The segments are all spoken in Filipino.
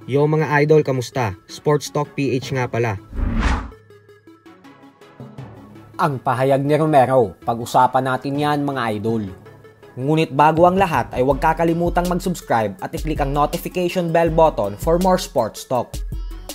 Yo mga idol, kamusta? Sports Talk PH nga pala. Ang pahayag ni Romero, pag-usapan natin yan mga idol. Ngunit bago ang lahat ay huwag kakalimutang mag-subscribe at i-click ang notification bell button for more sports talk.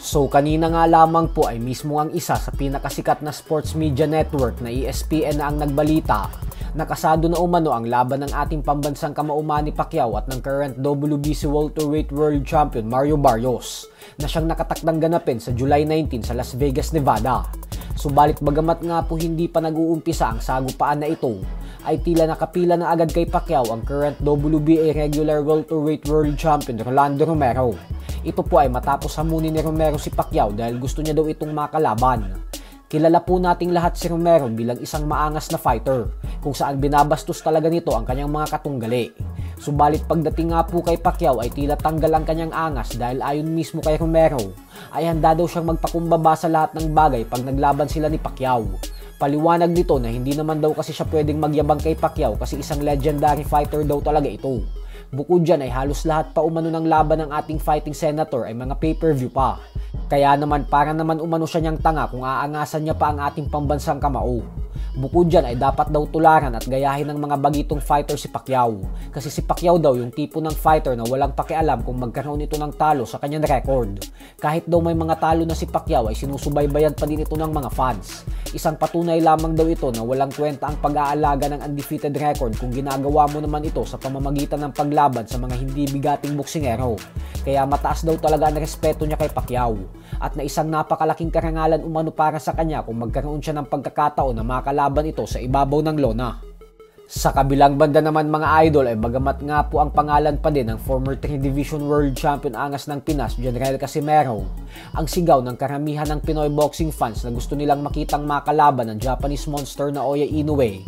So kanina nga lamang po ay mismo ang isa sa pinakasikat na sports media network na ESPN na ang nagbalita. Nakasado na umano ang laban ng ating pambansang kamauman ni Pacquiao at ng current WBC welterweight world champion Mario Barrios na siyang nakatakdang ganapin sa July 19 sa Las Vegas, Nevada. Subalit bagamat nga po hindi pa nag-uumpisa ang sagupaan na ito, ay tila nakapila na agad kay Pacquiao ang current WBA regular welterweight world champion Rolando Romero. Ito po ay matapos hamunin ni Romero si Pacquiao dahil gusto niya daw itong makalaban. Kilala po nating lahat si Romero bilang isang maangas na fighter kung saan binabastos talaga nito ang kanyang mga katunggali. Subalit pagdating nga po kay Pacquiao ay tila tanggal ang kanyang angas dahil ayon mismo kay Romero ay handa daw siyang magpakumbaba sa lahat ng bagay pag naglaban sila ni Pacquiao. Paliwanag nito na hindi naman daw kasi siya pwedeng magyabang kay Pacquiao kasi isang legendary fighter daw talaga ito. Bukod dyan ay halos lahat pa umano ng laban ng ating fighting senator ay mga pay-per-view pa. Kaya naman para naman umano siya niyang tanga kung aangasan niya pa ang ating pambansang kamao. Bukod dyan ay dapat daw tularan at gayahin ng mga bagitong fighter si Pacquiao. Kasi si Pacquiao daw yung tipo ng fighter na walang pakialam kung magkaroon ito ng talo sa kanyang record. Kahit daw may mga talo na si Pacquiao ay sinusubaybayan pa din ito ng mga fans. Isang patunay lamang daw ito na walang kwenta ang pag-aalaga ng undefeated record kung ginagawa mo naman ito sa pamamagitan ng paglaban sa mga hindi bigating boksingero. Kaya mataas daw talaga ang respeto niya kay Pacquiao. At na isang napakalaking karangalan umano para sa kanya kung magkaroon siya ng pagkakataon na makalaban ito sa ibabaw ng lona. Sa kabilang banda naman mga idol ay bagamat nga po ang pangalan pa din ng former 3 Division World Champion angas ng Pinas, General Casimero, ang sigaw ng karamihan ng Pinoy boxing fans na gusto nilang makitang makalaban ng Japanese monster na Oya Inoue.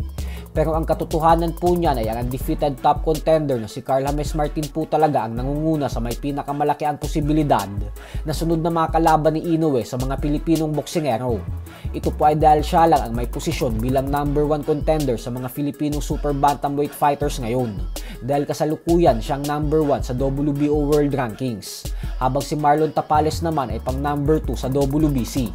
Pero ang katotohanan po niyan ay ang undefeated top contender na si Carl James Martin po talaga ang nangunguna sa may pinakamalaki ang posibilidad na sunod na makalaban ni Inoue sa mga Pilipinong boksingero. Ito po ay dahil siya lang ang may posisyon bilang number 1 contender sa mga Filipinong super bantamweight fighters ngayon. Dahil kasalukuyan siyang number 1 sa WBO World Rankings, habang si Marlon Tapales naman ay pang number 2 sa WBC.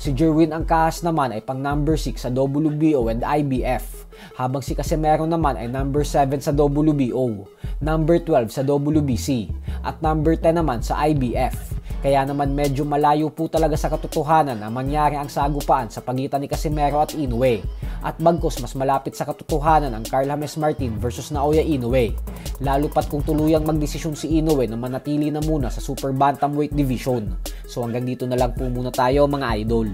Si Jerwin Angkahas naman ay pang number 6 sa WBO and IBF, habang si Casimero naman ay number 7 sa WBO, number 12 sa WBC, at number 10 naman sa IBF. Kaya naman medyo malayo po talaga sa katotohanan na mangyari ang sagupaan sa pagitan ni Casimero at Inoue. At bagkus mas malapit sa katotohanan ang Carl James Martin versus Naoya Inoue. Lalo pat kung tuluyang magdesisyon si Inoue na manatili na muna sa super bantamweight division. So hanggang dito na lang po muna tayo mga idol.